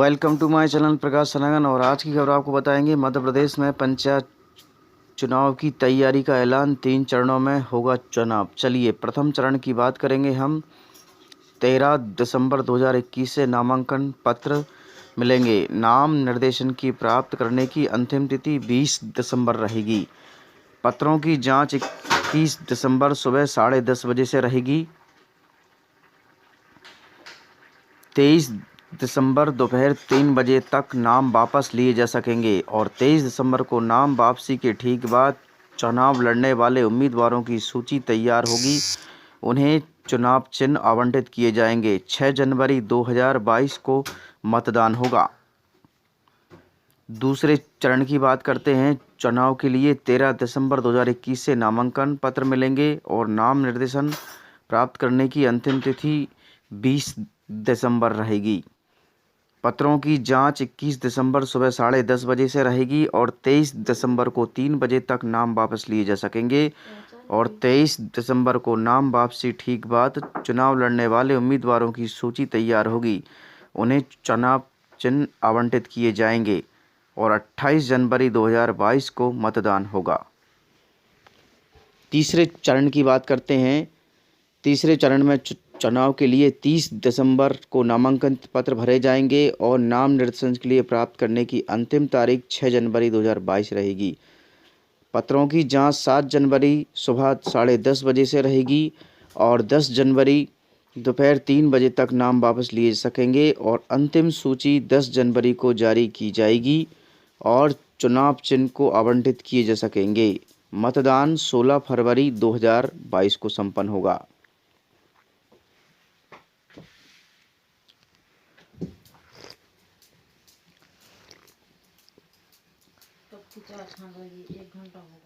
Welcome to my channel प्रकाश सनागन। और आज की खबर आपको बताएंगे मध्य प्रदेश में पंचायत चुनाव की तैयारी का ऐलान। 3 चरणों में होगा चुनाव। चलिए प्रथम चरण की बात करेंगे हम। 13 दिसंबर 2021 से नामांकन पत्र मिलेंगे। नाम निर्देशन की प्राप्त करने की अंतिम तिथि 20 दिसंबर रहेगी। पत्रों की जांच 21 दिसंबर सुबह 10:30 बजे से रहेगी। 23 दिसंबर दोपहर 3 बजे तक नाम वापस लिए जा सकेंगे और 23 दिसंबर को नाम वापसी के ठीक बाद चुनाव लड़ने वाले उम्मीदवारों की सूची तैयार होगी। उन्हें चुनाव चिन्ह आवंटित किए जाएंगे। 6 जनवरी 2022 को मतदान होगा। दूसरे चरण की बात करते हैं। चुनाव के लिए 13 दिसंबर 2021 से नामांकन पत्र मिलेंगे और नाम निर्देशन प्राप्त करने की अंतिम तिथि 20 दिसंबर रहेगी। पत्रों की जांच 21 दिसंबर सुबह 10:30 बजे से रहेगी और 23 दिसंबर को 3 बजे तक नाम वापस लिए जा सकेंगे और 23 दिसंबर को नाम वापसी ठीक बाद चुनाव लड़ने वाले उम्मीदवारों की सूची तैयार होगी। उन्हें चुनाव चिन्ह आवंटित किए जाएंगे और 28 जनवरी 2022 को मतदान होगा। तीसरे चरण की बात करते हैं। तीसरे चरण में चुनाव के लिए 30 दिसंबर को नामांकन पत्र भरे जाएंगे और नाम निर्देशन के लिए प्राप्त करने की अंतिम तारीख 6 जनवरी 2022 रहेगी। पत्रों की जांच 7 जनवरी सुबह 10:30 बजे से रहेगी और 10 जनवरी दोपहर 3 बजे तक नाम वापस लिए जा सकेंगे और अंतिम सूची 10 जनवरी को जारी की जाएगी और चुनाव चिन्ह को आवंटित किए जा सकेंगे। मतदान 16 फरवरी 2022 को संपन्न होगा। एक घंटा होगा।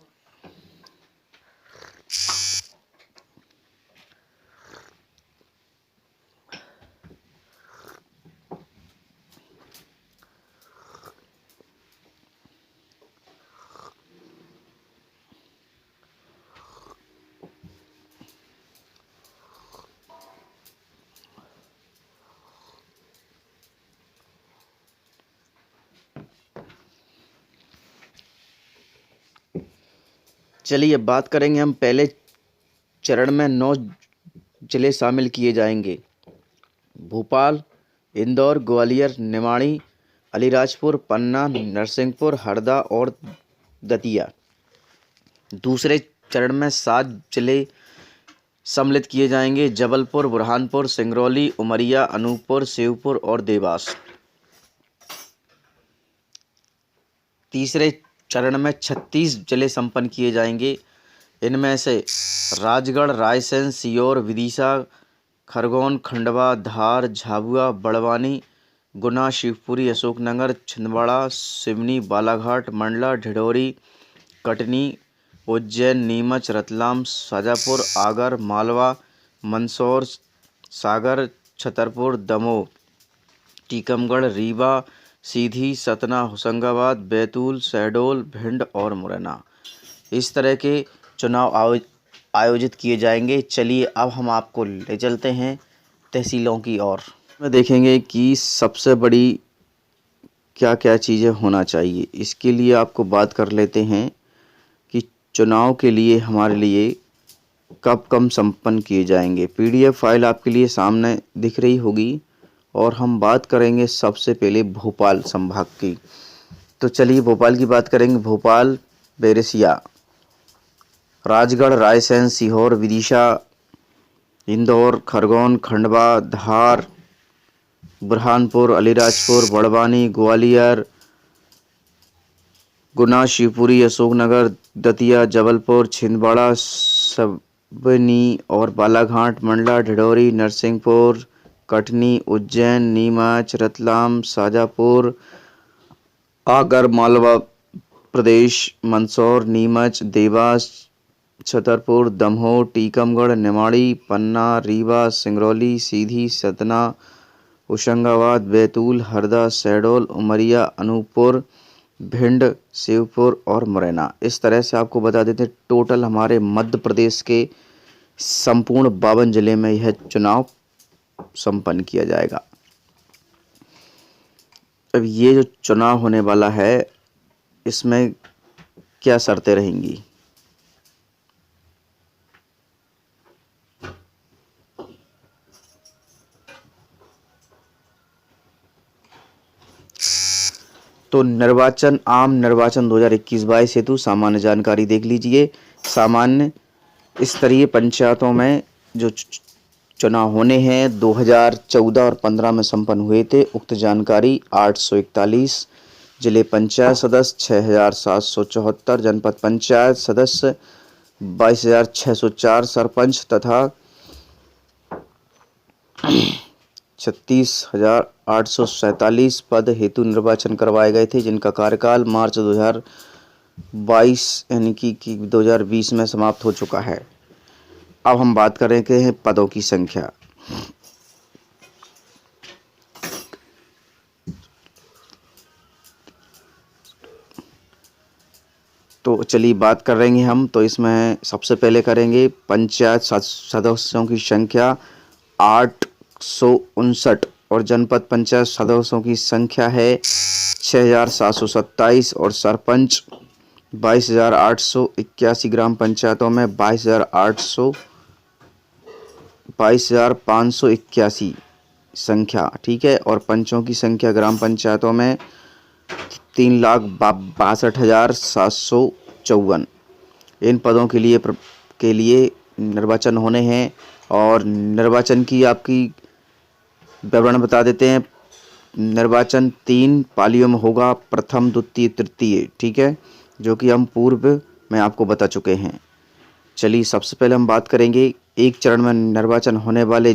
चलिए अब बात करेंगे हम। पहले चरण में 9 जिले शामिल किए जाएंगे। भोपाल, इंदौर, ग्वालियर, निमाड़ी, अलीराजपुर, पन्ना, नरसिंहपुर, हरदा और दतिया। दूसरे चरण में 7 जिले सम्मिलित किए जाएंगे। जबलपुर, बुरहानपुर, सिंगरौली, उमरिया, अनूपपुर, श्योपुर और देवास। तीसरे चरण में 36 जिले संपन्न किए जाएंगे। इनमें से राजगढ़, रायसेन, सीहोर, विदिशा, खरगोन, खंडवा, धार, झाबुआ, बड़वानी, गुना, शिवपुरी, अशोकनगर, छिंदवाड़ा, सिवनी, बालाघाट, मंडला, ढिंडोरी, कटनी, उज्जैन, नीमच, रतलाम, शाजापुर, आगर, मालवा, मंदसौर, सागर, छतरपुर, दमोह, टीकमगढ़, रीवा, सीधी, सतना, होशंगाबाद, बैतूल, शहडोल, भिंड और मुरैना। इस तरह के चुनाव आयोजित किए जाएंगे। चलिए अब हम आपको ले चलते हैं तहसीलों की ओर। में देखेंगे कि सबसे बड़ी क्या क्या चीज़ें होना चाहिए। इसके लिए आपको बात कर लेते हैं कि चुनाव के लिए हमारे लिए कब संपन्न किए जाएंगे। PDF फाइल आपके लिए सामने दिख रही होगी और हम बात करेंगे सबसे पहले भोपाल संभाग की। तो चलिए भोपाल की बात करेंगे। भोपाल, बैरसिया, राजगढ़, रायसेन, सीहोर, विदिशा, इंदौर, खरगोन, खंडवा, धार, बुरहानपुर, अलीराजपुर, बड़वानी, ग्वालियर, गुना, शिवपुरी, अशोकनगर, दतिया, जबलपुर, छिंदवाड़ा, सिवनी और बालाघाट, मंडला, ढिंडोरी, नरसिंहपुर, कटनी, उज्जैन, नीमच, रतलाम, शाजापुर, आगर, मालवा प्रदेश, मंदसौर, नीमच, देवास, छतरपुर, दमोह, टीकमगढ़, निमाड़ी, पन्ना, रीवा, सिंगरौली, सीधी, सतना, होशंगाबाद, बैतूल, हरदा, शहडोल, उमरिया, अनूपपुर, भिंड, श्योपुर और मुरैना। इस तरह से आपको बता देते हैं टोटल हमारे मध्य प्रदेश के संपूर्ण 52 जिले में यह चुनाव संपन्न किया जाएगा। अब ये जो चुनाव होने वाला है, इसमें क्या शर्तें रहेंगी? तो आम निर्वाचन 2021-22 हेतु सामान्य जानकारी देख लीजिए। सामान्य स्तरीय पंचायतों में जो चुनाव होने हैं 2014 और 15 में संपन्न हुए थे। उक्त जानकारी 841 जिले पंचायत सदस्य 6774, जनपद पंचायत सदस्य 22,604, सरपंच तथा 36,847 पद हेतु निर्वाचन करवाए गए थे, जिनका कार्यकाल मार्च 2022 यानी कि 2020 में समाप्त हो चुका है। अब हम बात करेंगे हैं पदों की संख्या। तो चलिए बात कर रहे हैं हम, तो इसमें सबसे पहले करेंगे पंचायत सदस्यों की संख्या 859 और जनपद पंचायत सदस्यों की संख्या है 6,727 और सरपंच 22,881, ग्राम पंचायतों में 22,581 संख्या, ठीक है। और पंचों की संख्या ग्राम पंचायतों में 3,62,754। इन पदों के लिए निर्वाचन होने हैं। और निर्वाचन की आपकी विवरण बता देते हैं। निर्वाचन 3 पालियों में होगा, प्रथम, द्वितीय, तृतीय, ठीक है, जो कि हम पूर्व में आपको बता चुके हैं। चलिए सबसे पहले हम बात करेंगे, एक चरण में निर्वाचन होने वाले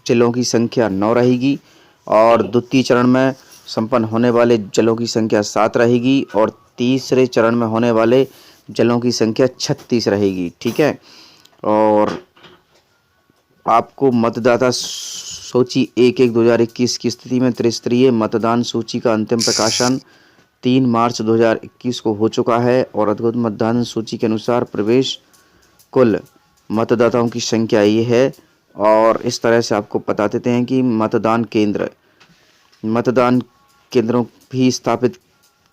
जिलों की संख्या 9 रहेगी और द्वितीय चरण में संपन्न होने वाले जिलों की संख्या 7 रहेगी और तीसरे चरण में होने वाले जिलों की संख्या 36 रहेगी, ठीक है। और आपको मतदाता सूची 1/1/2021 की स्थिति में त्रिस्तरीय मतदान सूची का अंतिम प्रकाशन 3 मार्च 2021 को हो चुका है और अद्यतन मतदान सूची के अनुसार प्रवेश कुल मतदाताओं की संख्या ये है। और इस तरह से आपको बता देते हैं कि मतदान केंद्रों भी स्थापित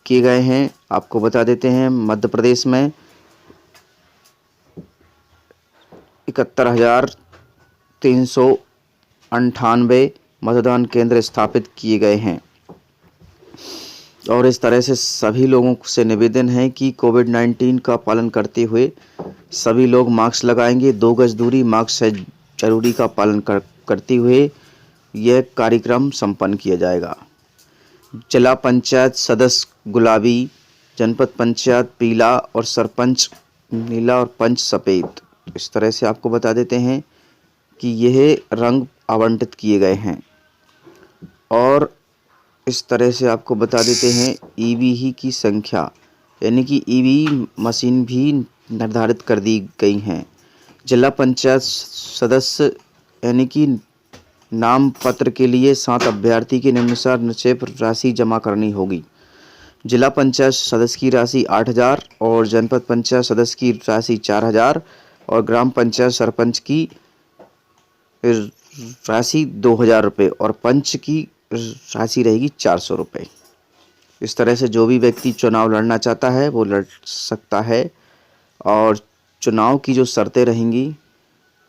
किए गए हैं। आपको बता देते हैं, मध्य प्रदेश में 71,398 मतदान केंद्र स्थापित किए गए हैं। और इस तरह से सभी लोगों से निवेदन है कि कोविड-19 का पालन करते हुए सभी लोग मास्क लगाएंगे, 2 गज दूरी, मास्क है जरूरी का पालन करते हुए यह कार्यक्रम संपन्न किया जाएगा। जिला पंचायत सदस्य गुलाबी, जनपद पंचायत पीला और सरपंच नीला और पंच सफ़ेद। इस तरह से आपको बता देते हैं कि यह रंग आवंटित किए गए हैं। और इस तरह से आपको बता देते हैं ईवी की संख्या, यानी कि ईवी मशीन भी निर्धारित कर दी गई हैं। जिला पंचायत सदस्य यानी कि नाम पत्र के लिए 7 अभ्यर्थी के निम्नानुसार निक्षेप राशि जमा करनी होगी। जिला पंचायत सदस्य की राशि 8,000 और जनपद पंचायत सदस्य की राशि 4,000 और ग्राम पंचायत सरपंच की राशि 2,000 रुपये और पंच की राशि रहेगी 400 रुपये। इस तरह से जो भी व्यक्ति चुनाव लड़ना चाहता है वो लड़ सकता है। और चुनाव की जो शर्तें रहेंगी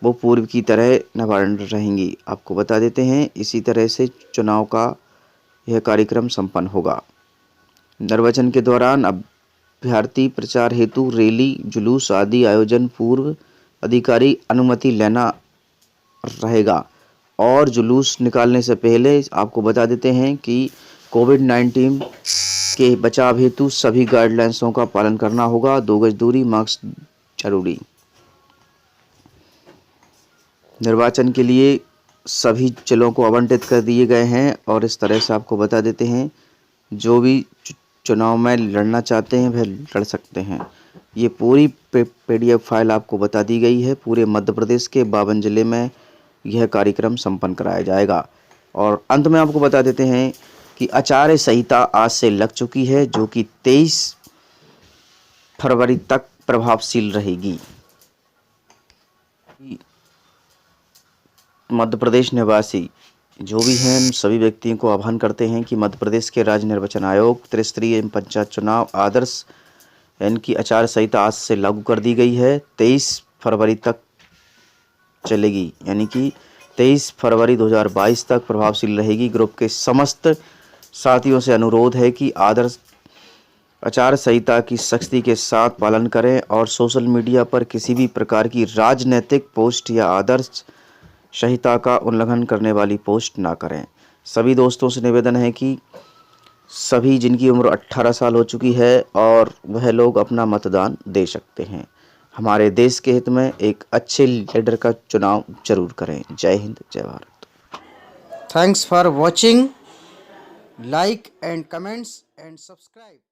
वो पूर्व की तरह नवारण रहेंगी। आपको बता देते हैं इसी तरह से चुनाव का यह कार्यक्रम संपन्न होगा। निर्वाचन के दौरान अभ्यर्थी प्रचार हेतु रैली, जुलूस आदि आयोजन पूर्व अधिकारी अनुमति लेना रहेगा। और जुलूस निकालने से पहले आपको बता देते हैं कि कोविड-19 के बचाव हेतु सभी गाइडलाइंसों का पालन करना होगा, 2 गज दूरी, मास्क जरूरी। निर्वाचन के लिए सभी जिलों को आवंटित कर दिए गए हैं। और इस तरह से आपको बता देते हैं जो भी चुनाव में लड़ना चाहते हैं वह लड़ सकते हैं। ये पूरी PDF फाइल आपको बता दी गई है। पूरे मध्य प्रदेश के 52 जिले में यह कार्यक्रम संपन्न कराया जाएगा। और अंत में आपको बता देते हैं कि आचार संहिता आज से लग चुकी है, जो कि 23 फरवरी तक प्रभावशील रहेगी। मध्य प्रदेश निवासी जो भी हैं उन सभी व्यक्तियों को आह्वान करते हैं कि मध्य प्रदेश के राज्य निर्वाचन आयोग त्रिस्तरीय एवं पंचायत चुनाव आदर्श इनकी आचार संहिता आज से लागू कर दी गई है। 23 फरवरी तक चलेगी, यानी कि 23 फरवरी 2022 तक प्रभावशील रहेगी। ग्रुप के समस्त साथियों से अनुरोध है कि आदर्श आचार संहिता की सख्ती के साथ पालन करें और सोशल मीडिया पर किसी भी प्रकार की राजनीतिक पोस्ट या आदर्श संहिता का उल्लंघन करने वाली पोस्ट ना करें। सभी दोस्तों से निवेदन है कि सभी जिनकी उम्र 18 साल हो चुकी है और वह लोग अपना मतदान दे सकते हैं। हमारे देश के हित में एक अच्छे लीडर का चुनाव जरूर करें। जय हिंद, जय Bharat. Thanks for watching. Like and comments and subscribe.